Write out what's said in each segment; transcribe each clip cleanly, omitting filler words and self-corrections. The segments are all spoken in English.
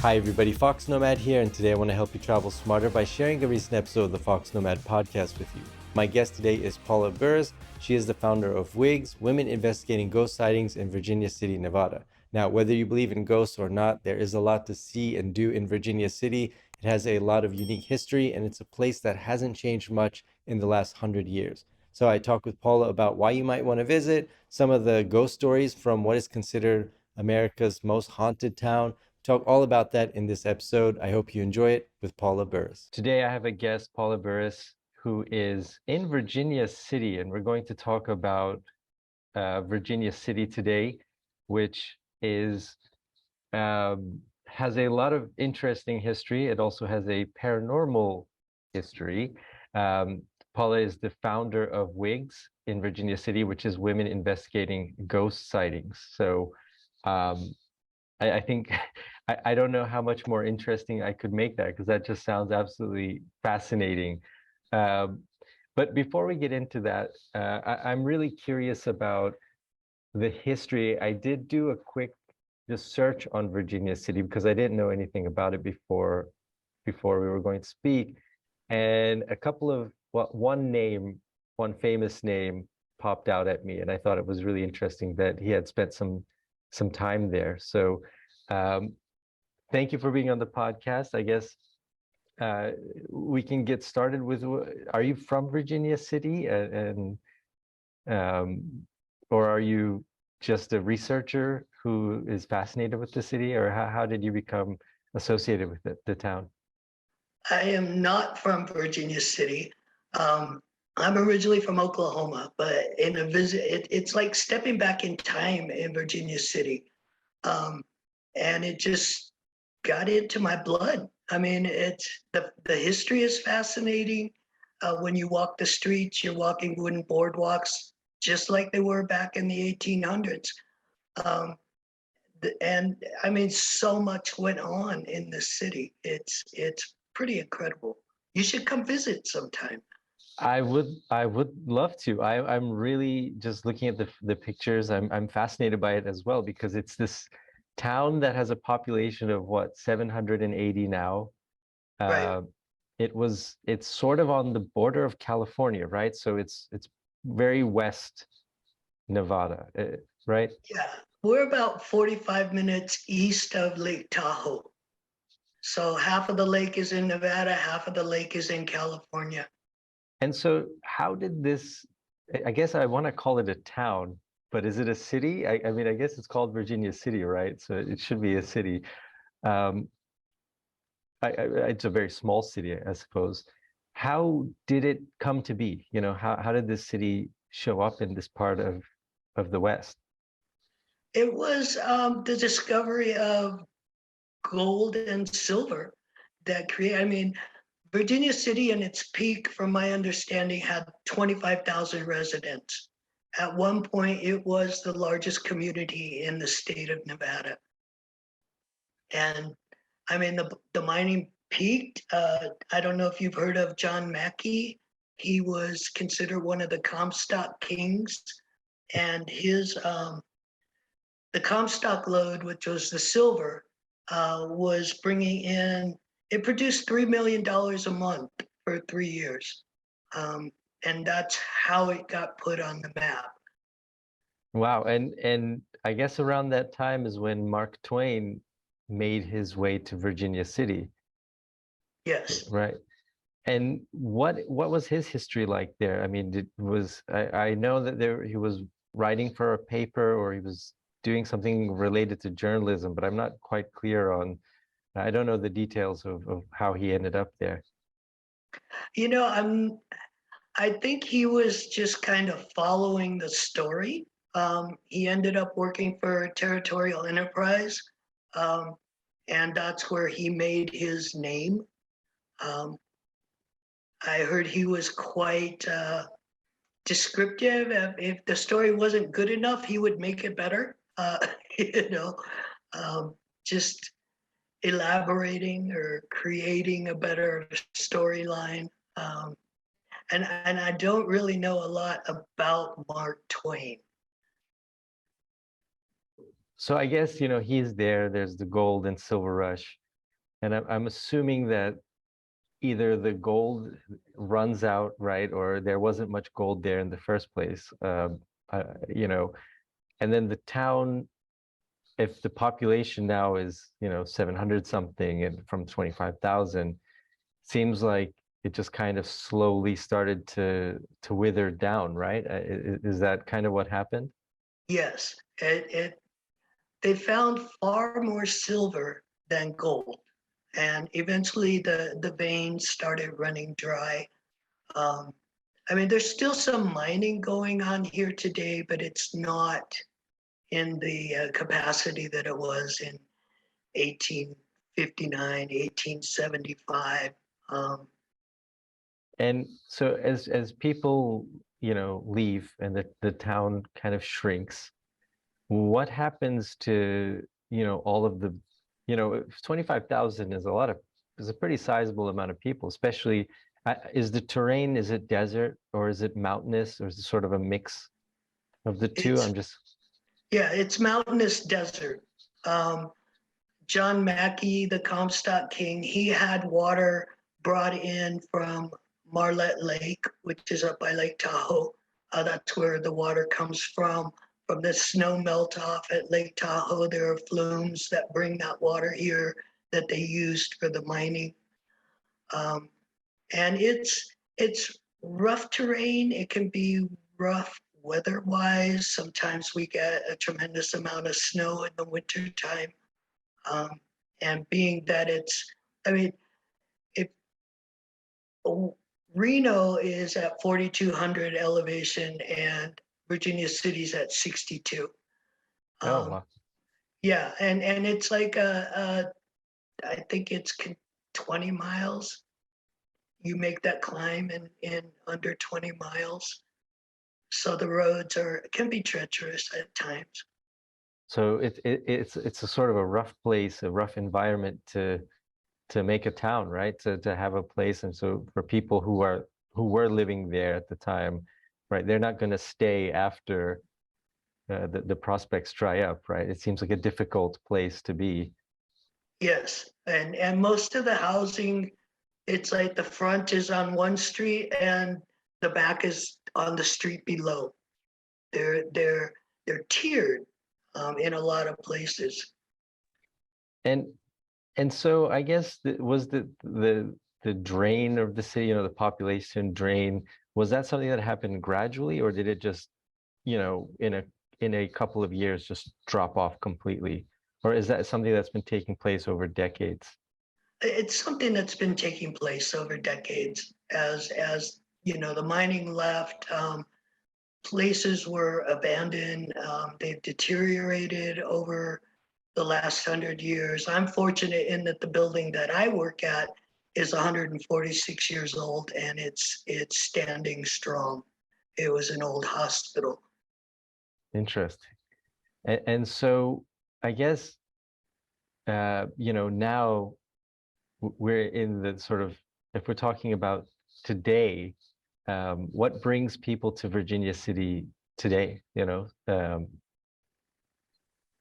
Hi everybody, foXnoMad here, and today I want to help you travel smarter by sharing a recent episode of the foXnoMad podcast with you. My guest today is Paula Burris. She is the founder of W.I.G.S, Women Investigating Ghost Sightings in Virginia City, Nevada. Now, whether you believe in ghosts or not, there is a lot to see and do in Virginia City. It has a lot of unique history, and it's a place that hasn't changed much in the last 100 years. So I talked with Paula about why you might want to visit, some of the ghost stories from what is considered America's most haunted town. Talk all about that in this episode. I hope you enjoy it with Paula Burris. Today I have a guest, Paula Burris, who is in Virginia City, and we're going to talk about Virginia City today, which is has a lot of interesting history. It also has a paranormal history. Paula is the founder of W.I.G.S in Virginia City, which is Women Investigating Ghost Sightings. So I think I don't know how much more interesting I could make that, because that just sounds absolutely fascinating. But before we get into that, I'm really curious about the history. I did do a quick just search on Virginia City because I didn't know anything about it before we were going to speak. And a couple of one famous name popped out at me, and I thought it was really interesting that he had spent some time there. So thank you for being on the podcast. I guess we can get started with, are you from Virginia City, and or are you just a researcher who is fascinated with the city, or how did you become associated with the town? I am not from Virginia City. I'm originally from Oklahoma, but in a visit, it's like stepping back in time in Virginia City. And it just got into my blood. I mean, it's the history is fascinating. When you walk the streets, you're walking wooden boardwalks, just like they were back in the 1800s. And I mean, so much went on in the city. It's pretty incredible. You should come visit sometime. I would love to. I'm really just looking at the pictures. I'm fascinated by it as well, because it's this town that has a population of what, 780 now. Right. It's sort of on the border of California, right? So it's very west Nevada, right? Yeah. We're about 45 minutes east of Lake Tahoe. So half of the lake is in Nevada, half of the lake is in California. And so how did this, I guess I want to call it a town, but is it a city? I mean, I guess it's called Virginia City, right? So it should be a city. Um, it's a very small city, I suppose. How did it come to be? You know, how did this city show up in this part of the West? It was the discovery of gold and silver that create. I mean, Virginia City in its peak, from my understanding, had 25,000 residents. At one point, it was the largest community in the state of Nevada. And I mean, the mining peaked. I don't know if you've heard of John Mackey. He was considered one of the Comstock kings, and the Comstock lode, which was the silver, was bringing in. It produced $3 million a month for 3 years, and that's how it got put on the map. Wow, and I guess around that time is when Mark Twain made his way to Virginia City, Yes. right? And what was his history like there? I mean, I know that he was writing for a paper, or he was doing something related to journalism, but I'm not quite clear on, I don't know the details of how he ended up there. You know, I think he was just kind of following the story. He ended up working for Territorial Enterprise, um, and that's where he made his name. Um, I heard he was quite descriptive. If the story wasn't good enough, he would make it better. You know, um, just elaborating or creating a better storyline. And I don't really know a lot about Mark Twain. So I guess, you know, he's there, there's the gold and silver rush. And I'm assuming that either the gold runs out, right, or there wasn't much gold there in the first place. You know, and then the town, if the population now is, 700 something and from 25,000, seems like it just kind of slowly started to wither down, right? Is that kind of what happened? Yes, they found far more silver than gold. And eventually the veins started running dry. Um, I mean, there's still some mining going on here today, but it's not in the capacity that it was in 1859, 1875. Um, And so as people, leave and the town kind of shrinks, what happens to, all of the, 25,000 is a lot of, is a pretty sizable amount of people, especially, is the terrain, is it desert or is it mountainous or is it sort of a mix of the two? it's I'm just, yeah, it's mountainous desert. Um, John Mackey, the Comstock King, he had water brought in from Marlette Lake, which is up by Lake Tahoe. That's where the water comes from the snow melt off at Lake Tahoe. There are flumes that bring that water here that they used for the mining. Um, and it's rough terrain. It can be rough weather-wise. Sometimes we get a tremendous amount of snow in the wintertime. Um, and being that I mean, if Reno is at 4,200 elevation and Virginia City's at 62. oh, Um, wow. yeah, and it's like I think it's 20 miles. You make that climb in under 20 miles. So the roads can be treacherous at times. So it's a sort of a rough place, a rough environment to make a town, right? To have a place. And so for people who were living there at the time, right, they're not going to stay after the prospects dry up, right? It seems like a difficult place to be. Yes, and most of the housing, it's like the front is on one street and the back is on the street below. They're tiered in a lot of places. And and so I guess was the drain of the city, the population drain, was that something that happened gradually, or did it just, in a couple of years just drop off completely? Or is that something that's been taking place over decades? It's something that's been taking place over decades as the mining left. Places were abandoned. They've deteriorated over the last 100 years. I'm fortunate in that the building that I work at is 146 years old and it's standing strong. It was an old hospital. Interesting. And so I guess, now we're in the sort of, if we're talking about today, what brings people to Virginia City today?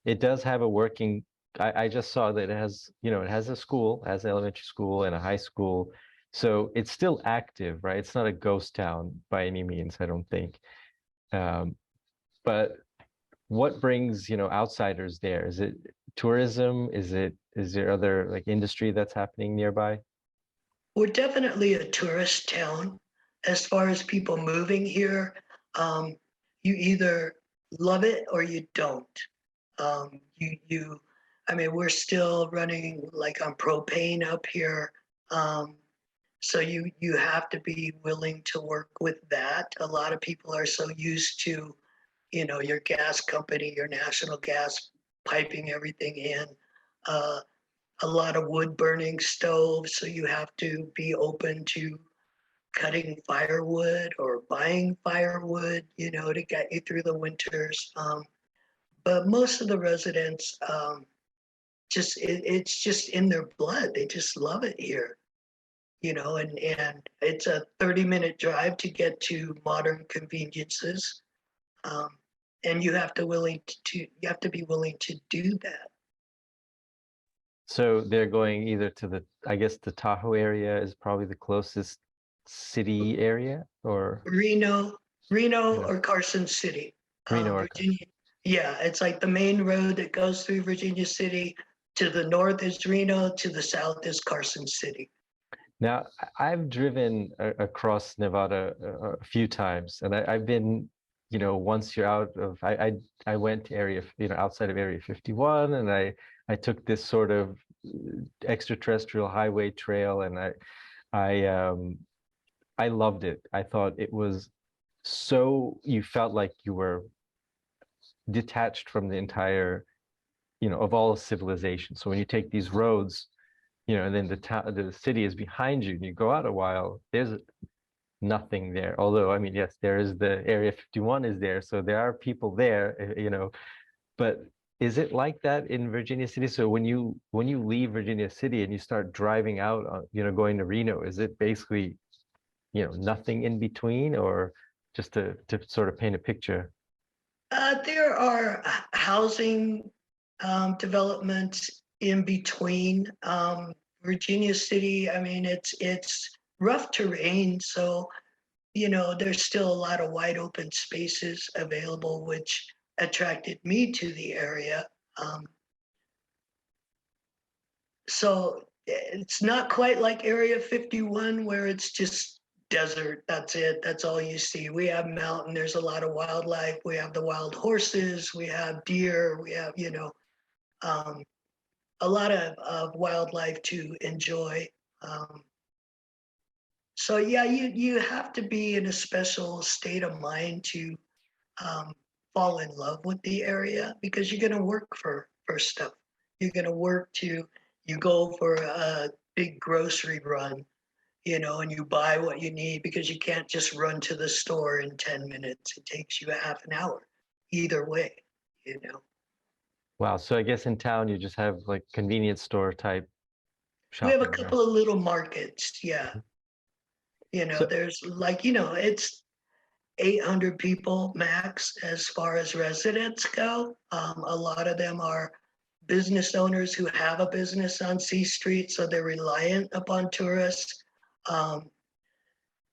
It does have a working, I just saw that it has, it has a school, has an elementary school and a high school. So it's still active, right? It's not a ghost town by any means, I don't think. Um, but what brings, outsiders there? Is it tourism? Is there other like industry that's happening nearby? We're definitely a tourist town. As far as people moving here, um, you either love it or you don't. I mean, we're still running like on propane up here. Um, so you have to be willing to work with that. A lot of people are so used to, your gas company, your national gas piping everything in. Uh, a lot of wood burning stoves, so you have to be open to cutting firewood or buying firewood, to get you through the winters. But most of the residents, it's just in their blood. They just love it here, and it's a 30-minute drive to get to modern conveniences. Um, and you have to be willing to do that. So they're going either to the, I guess the Tahoe area is probably the closest city area, or Reno, Reno Reno, or Carson City, Reno or Virginia. Yeah, it's like the main road that goes through Virginia City. To the north is Reno, to the south is Carson City. Now, I've driven across Nevada a few times, and I've been, once you're out of, I went to outside of Area 51, and I took this sort of extraterrestrial highway trail, and I I loved it. I thought it was so, you felt like you were detached from the entire, of all of civilization. So when you take these roads, and then the city is behind you, and you go out a while, there's nothing there. Although, I mean, yes, there is the Area 51 is there, so there are people there, but is it like that in Virginia City? So when you leave Virginia City and you start driving out, going to Reno, is it basically, nothing in between, or just to sort of paint a picture? There are housing developments in between. Virginia City, I mean, it's rough terrain, so there's still a lot of wide open spaces available, which attracted me to the area. Um, so it's not quite like Area 51 where it's just desert. That's it. That's all you see. We have mountain. There's a lot of wildlife. We have the wild horses. We have deer. We have, um, a lot of wildlife to enjoy. Um, so yeah, you have to be in a special state of mind to um, fall in love with the area, because you're going to work for stuff. You're going to work to, you go for a big grocery run, and you buy what you need, because you can't just run to the store in 10 minutes. It takes you a half an hour either way, you know. Wow. So I guess in town you just have like convenience store type We have a shopping, right? couple of little markets, yeah. So There's like, it's 800 people max as far as residents go. A lot of them are business owners who have a business on C Street, so they're reliant upon tourists. Um,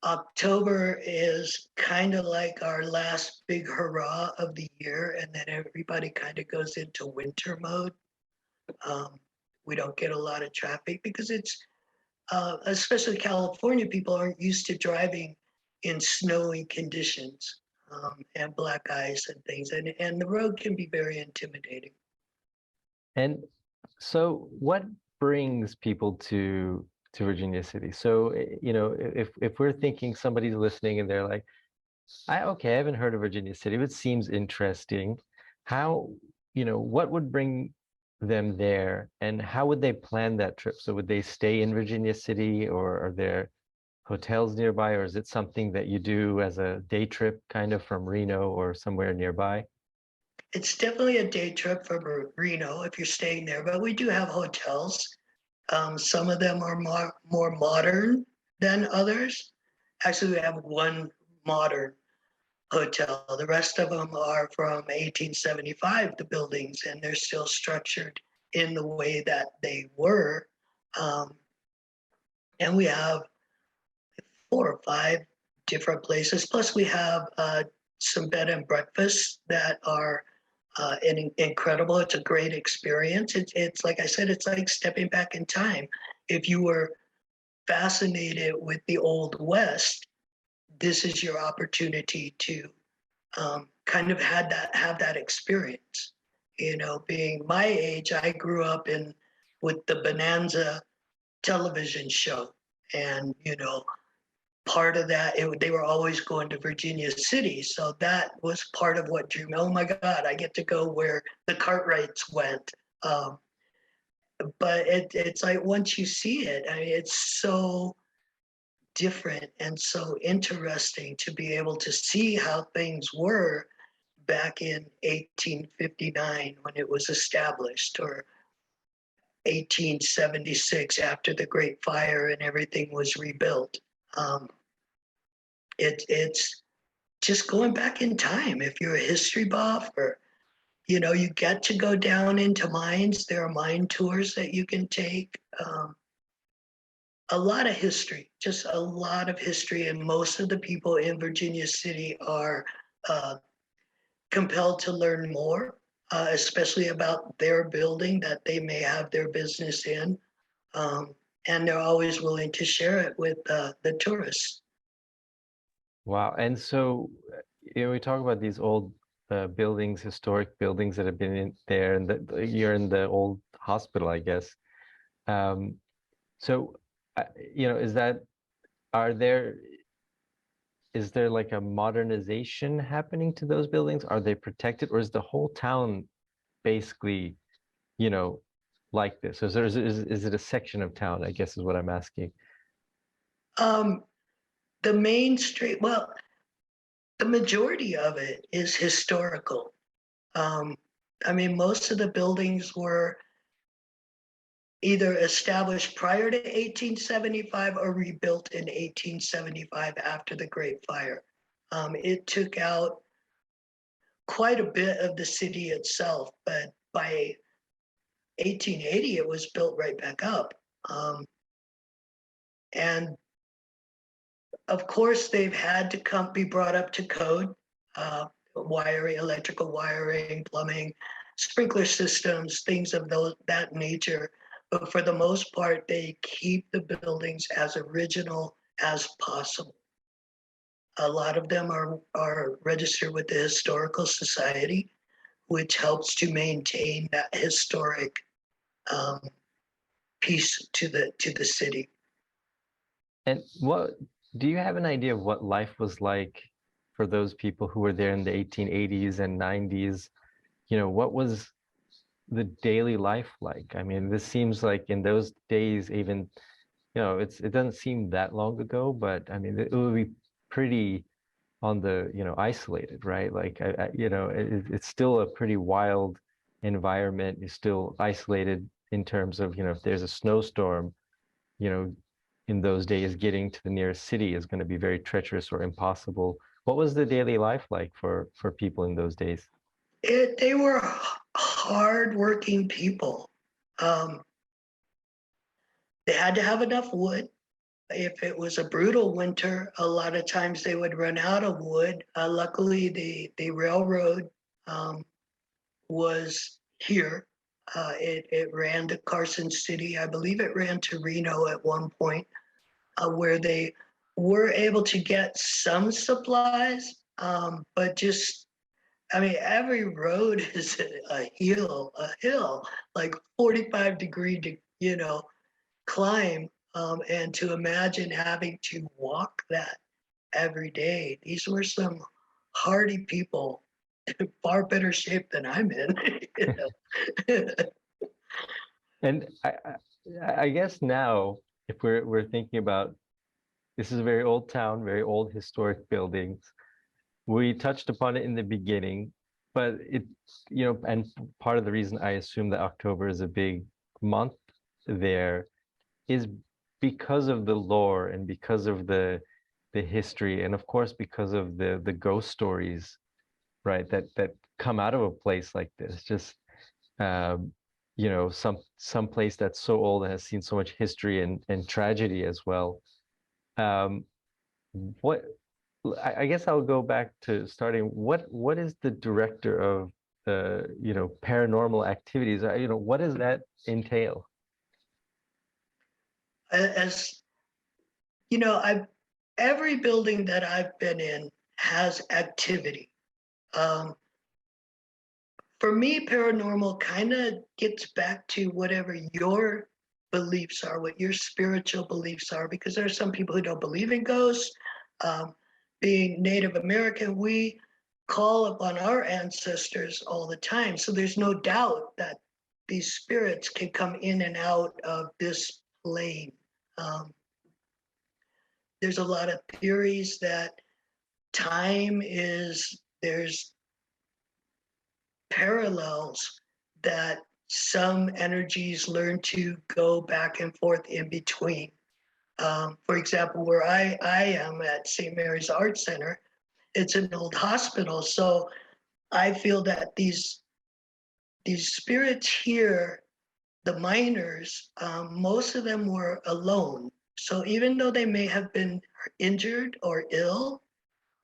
October is kind of like our last big hurrah of the year, and then everybody kind of goes into winter mode. Um, we don't get a lot of traffic because especially California, people aren't used to driving in snowy conditions, and black ice and things, and the road can be very intimidating. and so what brings people to Virginia City? So, if we're thinking somebody's listening and they're like, I haven't heard of Virginia City, but it seems interesting. How, what would bring them there, and how would they plan that trip? So would they stay in Virginia City, or are there hotels nearby, or is it something that you do as a day trip kind of from Reno or somewhere nearby? It's definitely a day trip from Reno if you're staying there, but we do have hotels. Some of them are more modern than others. Actually, we have one modern hotel. The rest of them are from 1875, the buildings, and they're still structured in the way that they were. Um, and we have 4 or 5 different places. Plus, we have some bed and breakfasts that are incredible. It's a great experience. It's like I said, it's like stepping back in time. If you were fascinated with the Old West, this is your opportunity to kind of have that experience. Being my age, I grew up with the Bonanza television show, and part of that, they were always going to Virginia City. So that was part of what drew me. Oh my God, I get to go where the Cartwrights went. Um, but it's like once you see it, I mean, it's so different and so interesting to be able to see how things were back in 1859 when it was established, or 1876 after the Great Fire and everything was rebuilt. Um, it's just going back in time. If you're a history buff, or You get to go down into mines. There are mine tours that you can take. A lot of history, just a lot of history. And most of the people in Virginia City are uh, compelled to learn more, especially about their building that they may have their business in. Um, and they're always willing to share it with the tourists. Wow. And so, we talk about these old buildings, historic buildings that have been in there, and you're in the old hospital, I guess. Um, so, is that, are there, is there like a modernization happening to those buildings? Are they protected, or is the whole town basically, you know, like this? Is it a section of town, I guess is what I'm asking. Um, the main street, well, the majority of it is historical. Um, I mean, most of the buildings were either established prior to 1875 or rebuilt in 1875 after the Great Fire. It took out quite a bit of the city itself, but by 1880, it was built right back up. And of course, they've had to be brought up to code, wiring, electrical wiring, plumbing, sprinkler systems, things of that nature. But for the most part, they keep the buildings as original as possible. A lot of them are registered with the Historical Society, which helps to maintain that historic um, piece to the city. And what do you have an idea of what life was like for those people who were there in the 1880s and 90s? What was the daily life like? I mean, this seems like in those days, even, it doesn't seem that long ago, but I mean, it would be pretty on the, isolated, right? Like, it's still a pretty wild environment. You're still isolated in terms of, if there's a snowstorm, you know, in those days, getting to the nearest city is going to be very treacherous or impossible. What was the daily life like for people in those days? They were hardworking people. Um, they had to have enough wood. If it was a brutal winter, a lot of times they would run out of wood. Luckily, the railroad um, was here. It ran to Carson City. I believe it ran to Reno at one point, where they were able to get some supplies, but just I mean, every road is a hill, like 45-degree, climb. And to imagine having to walk that every day, these were some hardy people, in far better shape than I'm in. And I guess now, if we're thinking about, this is a very old town, very old historic buildings. We touched upon it in the beginning, but and part of the reason I assume that October is a big month there is because of the lore and because of the history, and of course because of the ghost stories, right? That come out of a place like this. Just um, some place that's so old and has seen so much history and tragedy as well. Um, what I guess I'll go back to starting. What is the director of paranormal activities? What does that entail? As I every building that I've been in has activity. Um, for me, paranormal kind of gets back to whatever your beliefs are, what your spiritual beliefs are, because there are some people who don't believe in ghosts. Um, Being Native American, we call upon our ancestors all the time. So there's no doubt that these spirits can come in and out of this plane. Um, there's a lot of theories that there's parallels that some energies learn to go back and forth in between. For example, where I am at St. Mary's Art Center, it's an old hospital. So I feel that these these spirits here, the miners, most of them were alone. So even though they may have been injured or ill,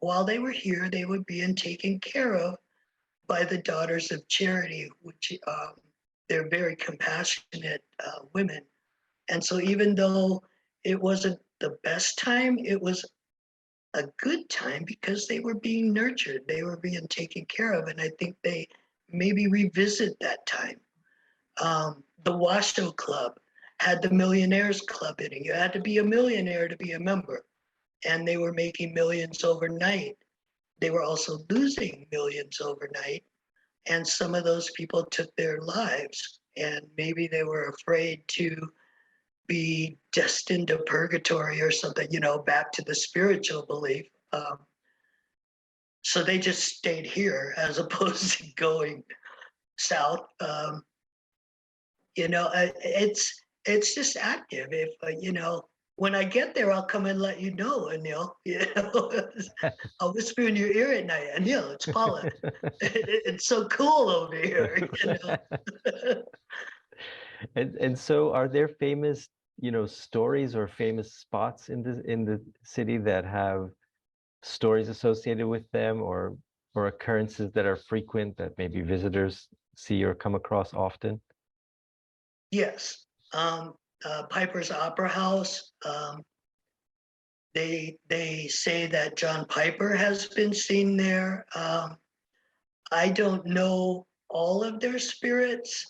while they were here, they were being taken care of by the Daughters of Charity, which they're very compassionate women. And so even though it wasn't the best time, it was a good time because they were being nurtured, they were being taken care of. And I think they maybe revisit that time. The Washoe Club had the Millionaires Club in it. You had to be a millionaire to be a member. And they were making millions overnight. They were also losing millions overnight. And some of those people took their lives. And maybe they were afraid to be destined to purgatory or something, back to the spiritual belief. So they just stayed here as opposed to going south. It's just active. If when I get there, I'll come and let you know, Anil. I'll whisper in your ear at night, Anil, it's Paula. It's so cool over here. And so are there famous, stories or famous spots in the city that have stories associated with them, or occurrences that are frequent that maybe visitors see or come across often? Yes. Piper's Opera House. They say that John Piper has been seen there. I don't know all of their spirits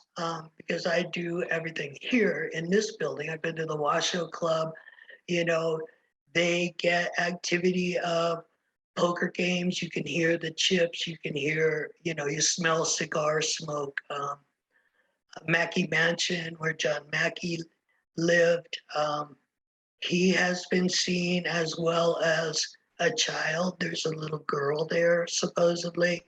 because I do everything here in this building. I've been to the Washoe Club. They get activity of poker games. You can hear the chips. You can hear, you smell cigar smoke. Mackey Mansion, where John Mackey lived. He has been seen, as well as a child. There's a little girl there, supposedly.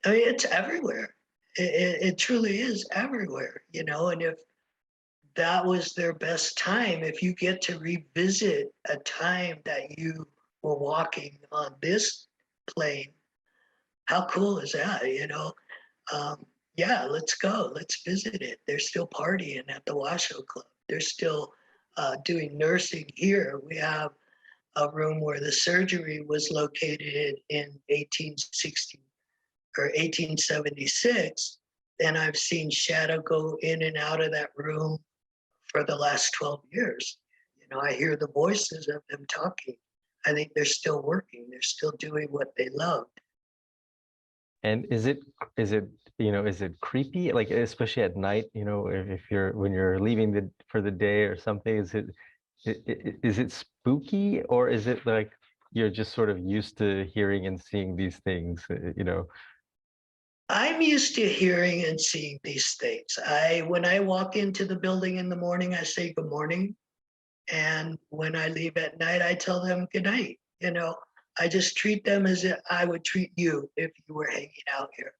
It's everywhere. It truly is everywhere, and if that was their best time, if you get to revisit a time that you were walking on this plane, how cool is that, yeah, let's go. Let's visit it. They're still partying at the Washoe Club. They're still doing nursing here. We have a room where the surgery was located in 1860 or 1876. And I've seen shadow go in and out of that room for the last 12 years. I hear the voices of them talking. I think they're still working. They're still doing what they loved. And is it creepy, like especially at night, if you're when you're leaving for the day or something, is it spooky, or is it like you're just sort of used to hearing and seeing these things? I'm used to hearing and seeing these things. When I walk into the building in the morning, I say good morning. And when I leave at night, I tell them good night. I just treat them as if I would treat you if you were hanging out here.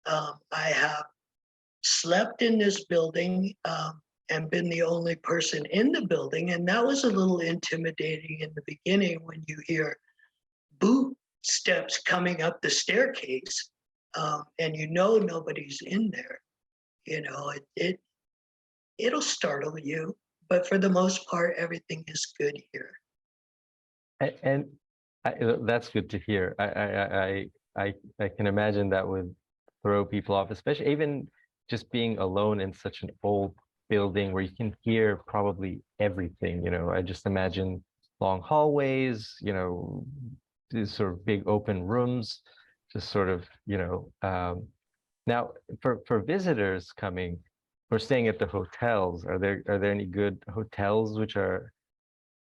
I have slept in this building and been the only person in the building. And that was a little intimidating in the beginning when you hear boot steps coming up the staircase and nobody's in there. It'll startle you, but for the most part, everything is good here. And that's good to hear. I can imagine that would throw people off, especially even just being alone in such an old building where you can hear probably everything. I just imagine long hallways, these sort of big open rooms, just sort of, now for visitors coming, we're staying at the hotels. Are there any good hotels which are,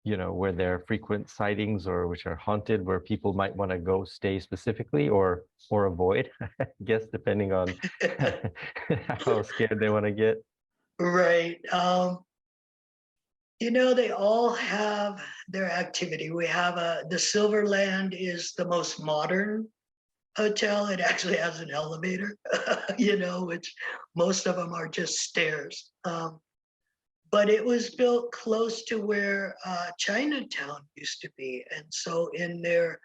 where there are frequent sightings or which are haunted, where people might want to go stay specifically or avoid, I guess, depending on how scared they want to get? Right. They all have their activity. We have the Silverland is the most modern hotel. It actually has an elevator, which most of them are just stairs. But it was built close to where Chinatown used to be. And so in their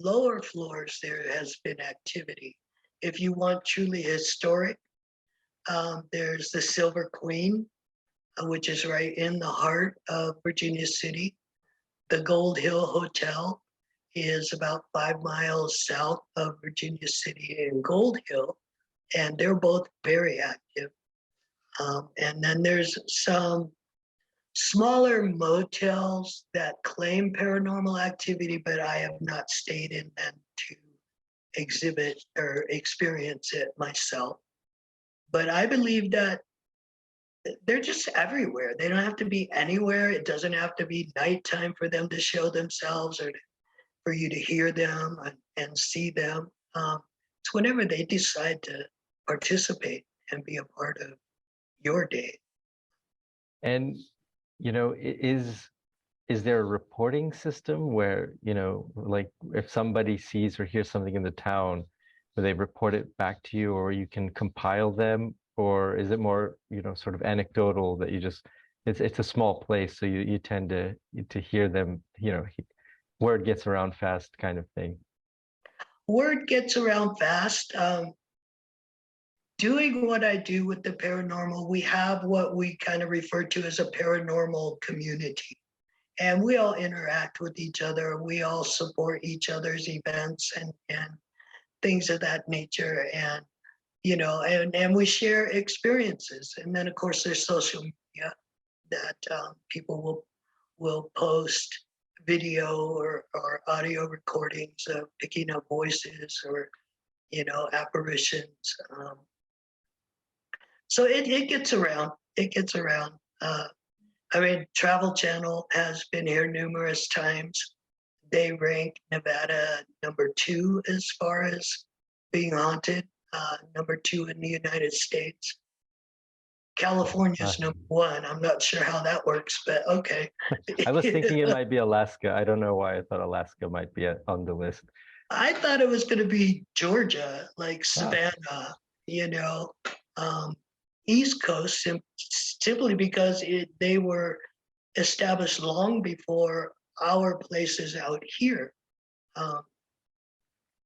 lower floors, there has been activity. if you want truly historic, there's the Silver Queen, which is right in the heart of Virginia City. The Gold Hill Hotel is about 5 miles south of Virginia City in Gold Hill, and they're both very active. And then there's some smaller motels that claim paranormal activity, but I have not stayed in them to exhibit or experience it myself. But I believe that they're just everywhere. They don't have to be anywhere. It doesn't have to be nighttime for them to show themselves or for you to hear them and see them. It's whenever they decide to participate and be a part of your day. And, is there a reporting system where, like if somebody sees or hears something in the town, where they report it back to you, or you can compile them? Or is it more, sort of anecdotal that you just, it's a small place, so you tend to hear them, word gets around fast kind of thing? Word gets around fast. Doing what I do with the paranormal, we have what we kind of refer to as a paranormal community. And we all interact with each other. We all support each other's events and things of that nature. And, and we share experiences. And then, of course, there's social media that people will post video or audio recordings of picking up voices or, apparitions. So it gets around. It gets around. Travel Channel has been here numerous times. They rank Nevada number 2 as far as being haunted, number 2 in the United States. California's number 1. I'm not sure how that works, but okay. I was thinking it might be Alaska. I don't know why I thought Alaska might be on the list. I thought it was going to be Georgia, like Savannah, East Coast, simply because they were established long before our places out here.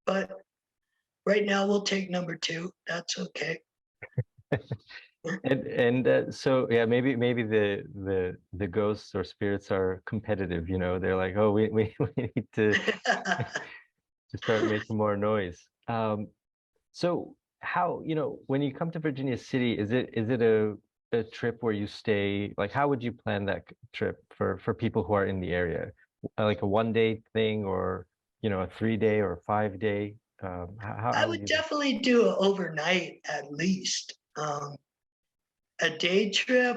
But right now we'll take number 2. That's okay. And so yeah, maybe the ghosts or spirits are competitive. They're like, oh, we need to start making more noise. So how, when you come to Virginia City, is it a trip where you stay? Like, how would you plan that trip for people who are in the area? Like a 1-day thing, or a 3-day or a 5-day? I would definitely do it overnight at least. A day trip,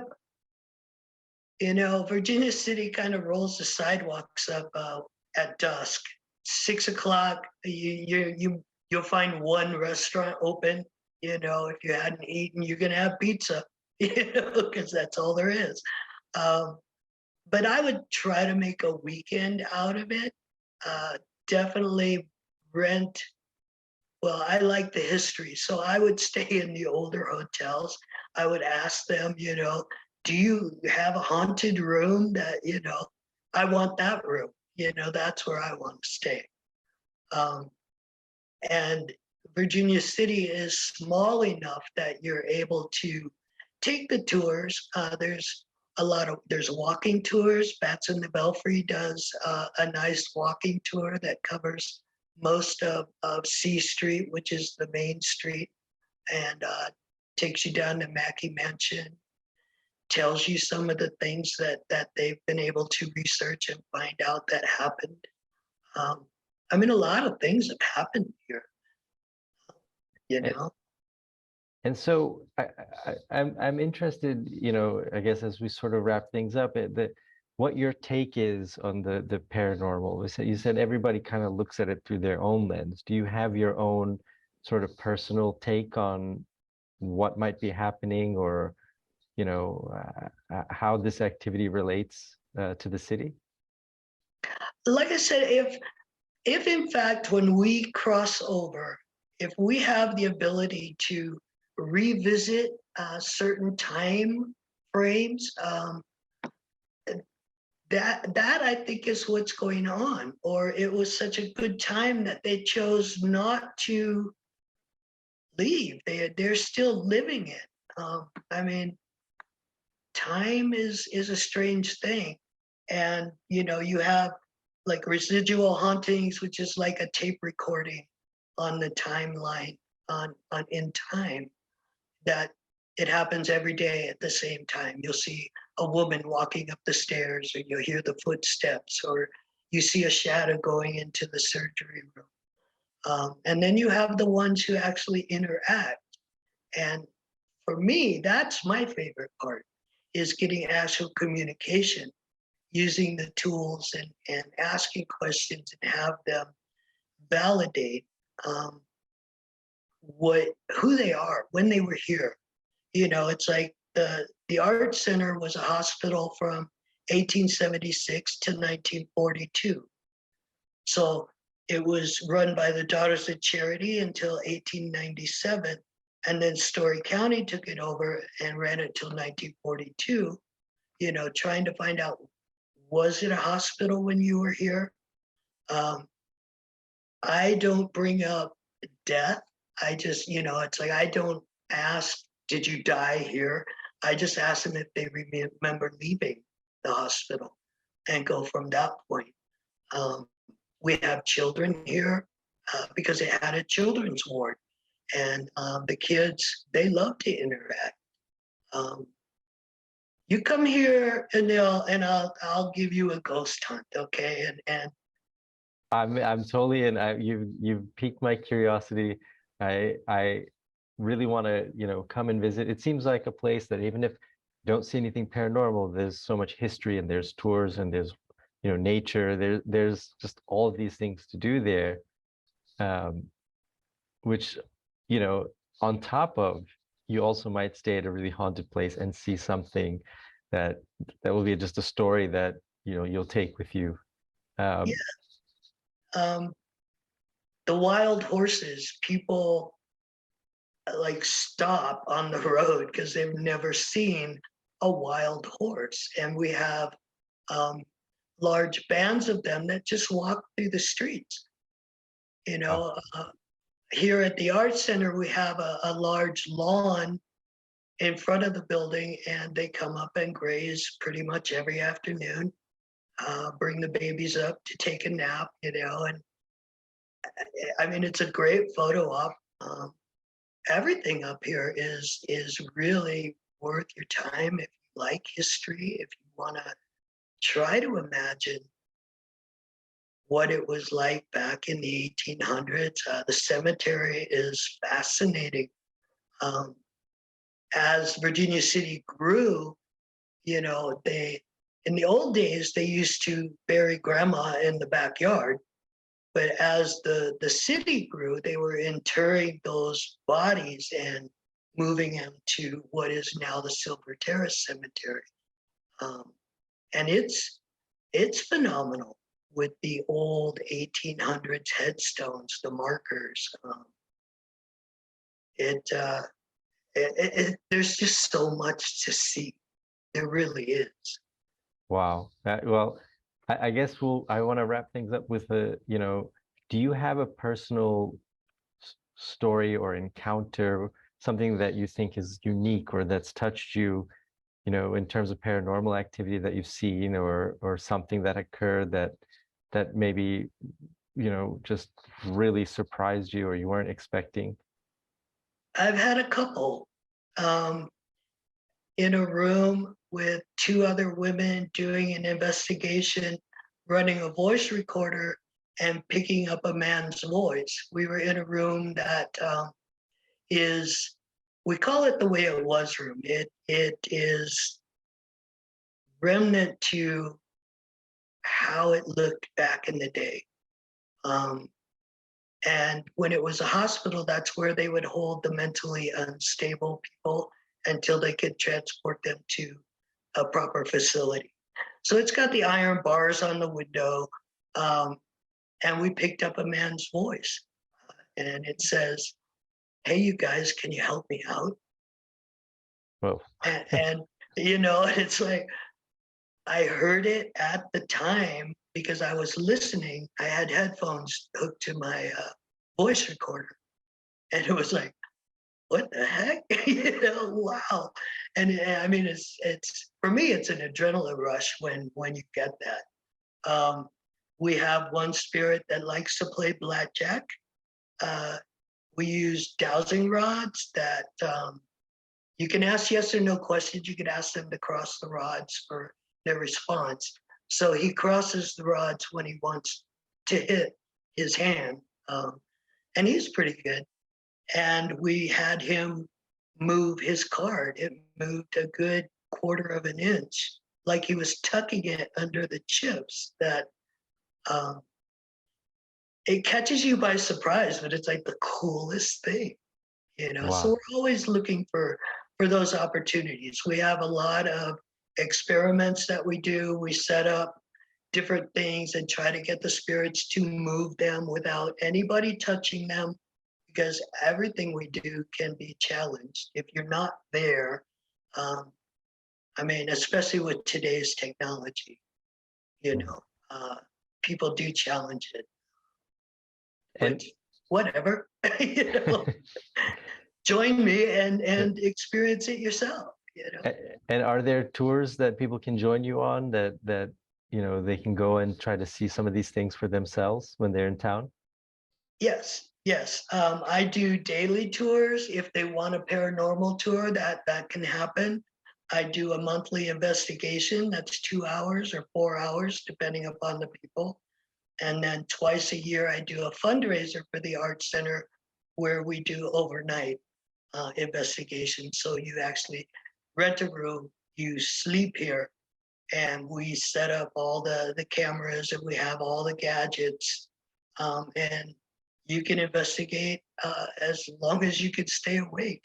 Virginia City kind of rolls the sidewalks up at dusk. 6 o'clock, you'll find one restaurant open. If you hadn't eaten, you're gonna have pizza, because that's all there is. But I would try to make a weekend out of it. Definitely rent. Well, I like the history, so I would stay in the older hotels. I would ask them, do you have a haunted room that, I want that room, that's where I want to stay. And Virginia City is small enough that you're able to take the tours. There's walking tours. Bats in the Belfry does a nice walking tour that covers most of C Street, which is the main street, and takes you down to Mackey Mansion, tells you some of the things that they've been able to research and find out that happened. A lot of things have happened here, And so I'm interested, I guess as we sort of wrap things up, what your take is on the paranormal. You said everybody kind of looks at it through their own lens. Do you have your own sort of personal take on what might be happening, or how this activity relates to the city? Like I said, if in fact when we cross over, if we have the ability to revisit certain time frames, that I think is what's going on. Or it was such a good time that they chose not to leave. They're still living it. I mean, time is a strange thing, and you have like residual hauntings, which is like a tape recording on the timeline on in time, that it happens every day at the same time. You'll see a woman walking up the stairs, or you'll hear the footsteps, or you see a shadow going into the surgery room. And then you have the ones who actually interact. And for me, that's my favorite part, is getting actual communication, using the tools and asking questions and have them validate who they are, when they were here. It's like the art center was a hospital from 1876 to 1942. So it was run by the Daughters of Charity until 1897, and then Story County took it over and ran it till 1942. Trying to find out, was it a hospital when you were here? I don't bring up death. I just, it's like I don't ask, did you die here? I just ask them if they remember leaving the hospital and go from that point. We have children here because they had a children's ward, and the kids, they love to interact. You come here and I'll give you a ghost hunt, okay? And I'm totally in. You've piqued my curiosity. I really want to come and visit. It seems like a place that even if you don't see anything paranormal, there's so much history, and there's tours, and there's nature. There's just all of these things to do there, which on top of, you also might stay at a really haunted place and see something that will be just a story that you'll take with you. yeah, the wild horses, people like stop on the road because they've never seen a wild horse, and we have large bands of them that just walk through the streets. Here at the art center, we have a large lawn in front of the building, and they come up and graze pretty much every afternoon. Bring the babies up to take a nap, and I mean, it's a great photo op. Everything up here is really worth your time if you like history, if you want to try to imagine what it was like back in the 1800s. The cemetery is fascinating. As Virginia City grew, they, in the old days, they used to bury grandma in the backyard. But as the city grew, they were interring those bodies and moving them to what is now the Silver Terrace Cemetery. And it's phenomenal with the old 1800s headstones, the markers. There's just so much to see. There really is. Wow. Well, I guess I want to wrap things up with do you have a personal story or encounter, something that you think is unique or that's touched you, in terms of paranormal activity that you've seen, or something that occurred that maybe, just really surprised you or you weren't expecting? I've had a couple. In a room with two other women doing an investigation, running a voice recorder and picking up a man's voice. We were in a room that is, we call it the Way It Was room. It is remnant to how it looked back in the day. And when it was a hospital, that's where they would hold the mentally unstable people until they could transport them to a proper facility. So it's got the iron bars on the window, and we picked up a man's voice, and it says, "Hey, you guys, can you help me out?" Whoa. And it's like, I heard it at the time because I was listening. I had headphones hooked to my voice recorder, and it was like, what the heck? Wow. And I mean, it's for me, it's an adrenaline rush when you get that. We have one spirit that likes to play blackjack. Uh, we use dowsing rods that you can ask yes or no questions. You can ask them to cross the rods for their response. So he crosses the rods when he wants to hit his hand, and he's pretty good. And we had him move his card. It moved a good quarter of an inch, like he was tucking it under the chips. That um, it catches you by surprise, but it's like the coolest thing. So Wow. we're always looking for those opportunities. We have a lot of experiments that we do. We set up different things and try to get the spirits to move them without anybody touching them, because everything we do can be challenged if you're not there. um, I mean, especially with today's technology, you Mm. know uh, people do challenge it, And which whatever. you know Join me and experience it yourself. and are there tours that people can join you on that they can go and try to see some of these things for themselves when they're in town? Yes, yes. I do daily tours. If they want a paranormal tour, that can happen. I do a monthly investigation. That's 2 hours or 4 hours, depending upon the people. And then twice a year, I do a fundraiser for the Art Center, where we do overnight investigation. So you actually rent a room, you sleep here, and we set up all the cameras, and we have all the gadgets, and you can investigate as long as you can stay awake.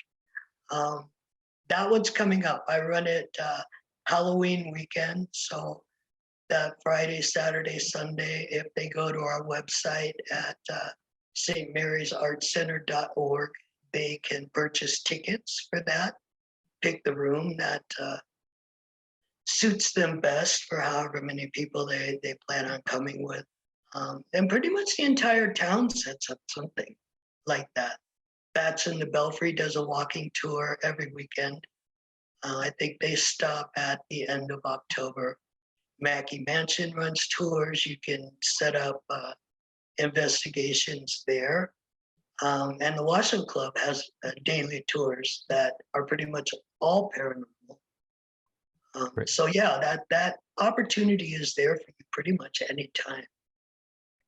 Um, that one's coming up. I run it Halloween weekend, so that Friday, Saturday, Sunday. If they go to our website at stmarysartcenter.org, they can purchase tickets for that, pick the room that suits them best for however many people they plan on coming with. And pretty much the entire town sets up something like that. Bats in the Belfry does a walking tour every weekend. I think they stop at the end of October. Mackey Mansion runs tours. You can set up investigations there. And the Washington Club has daily tours that are pretty much all paranormal. Great. So yeah, that opportunity is there for you pretty much any time.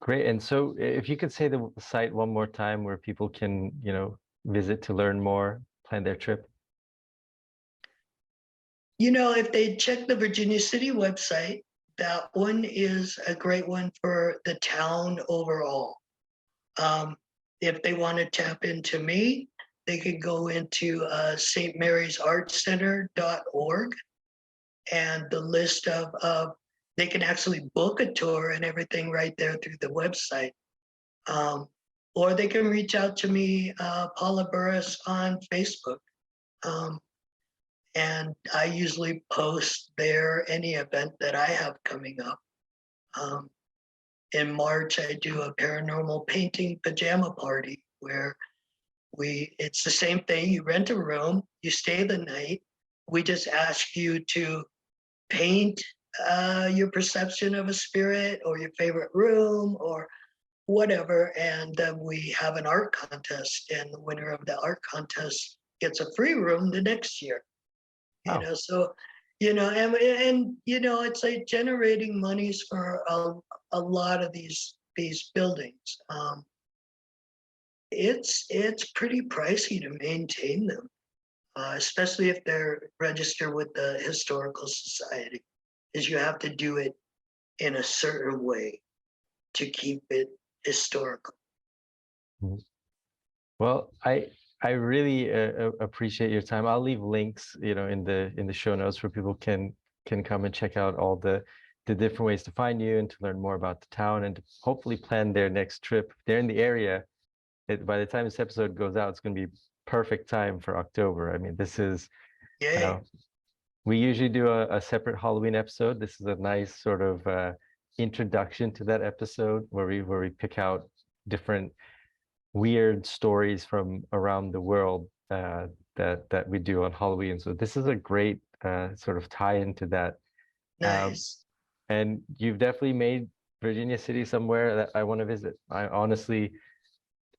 Great. And so if you could say the site one more time where people can, visit to learn more, plan their trip. If they check the Virginia City website, that one is a great one for the town overall. If they want to tap into me, they could go into stmarysartcenter.org, and the list of they can actually book a tour and everything right there through the website. Or they can reach out to me, Paula Burris, on Facebook. And I usually post there any event that I have coming up. In March, I do a paranormal painting pajama party where it's the same thing. You rent a room, you stay the night. We just ask you to paint your perception of a spirit or your favorite room or whatever. And then we have an art contest, and the winner of the art contest gets a free room the next year. Wow. So, and it's like generating monies for a lot of these buildings. It's pretty pricey to maintain them, especially if they're registered with the historical society, is you have to do it in a certain way to keep it historical. Mhm. Well, I really appreciate your time. I'll leave links, in the show notes where people can come and check out all the different ways to find you and to learn more about the town and to hopefully plan their next trip. If they're in the area, by the time this episode goes out, it's going to be perfect time for October. I mean, this is, Yay. we usually do a separate Halloween episode. This is a nice sort of introduction to that episode where we pick out different weird stories from around the world that we do on Halloween. So this is a great sort of tie into that. Nice. And you've definitely made Virginia City somewhere that I want to visit. I honestly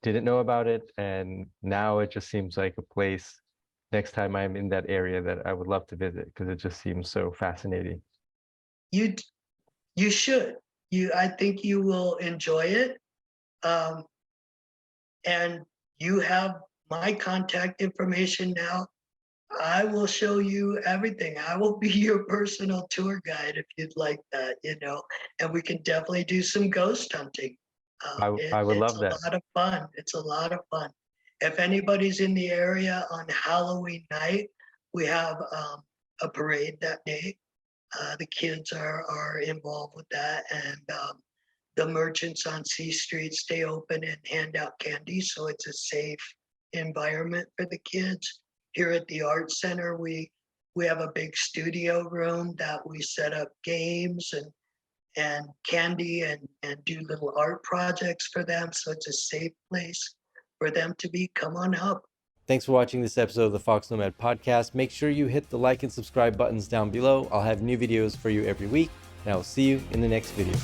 didn't know about it, and now it just seems like a place next time I'm in that area that I would love to visit because it just seems so fascinating. You you should. I think you will enjoy it. Um, and you have my contact information now. I will show you everything. I will be your personal tour guide if you'd like that, and we can definitely do some ghost hunting. I would It's love a that. lot of fun. It's a lot of fun. If anybody's in the area on Halloween night, we have a parade that day. The kids are involved with that, and the merchants on C Street stay open and hand out candy, so it's a safe environment for the kids. Here at the art center, we have a big studio room that we set up games and candy and do little art projects for them, so it's a safe place for them to be. Come on up. Thanks for watching this episode of the foXnoMad podcast. Make sure you hit the like and subscribe buttons down below. I'll have new videos for you every week, and I will see you in the next video.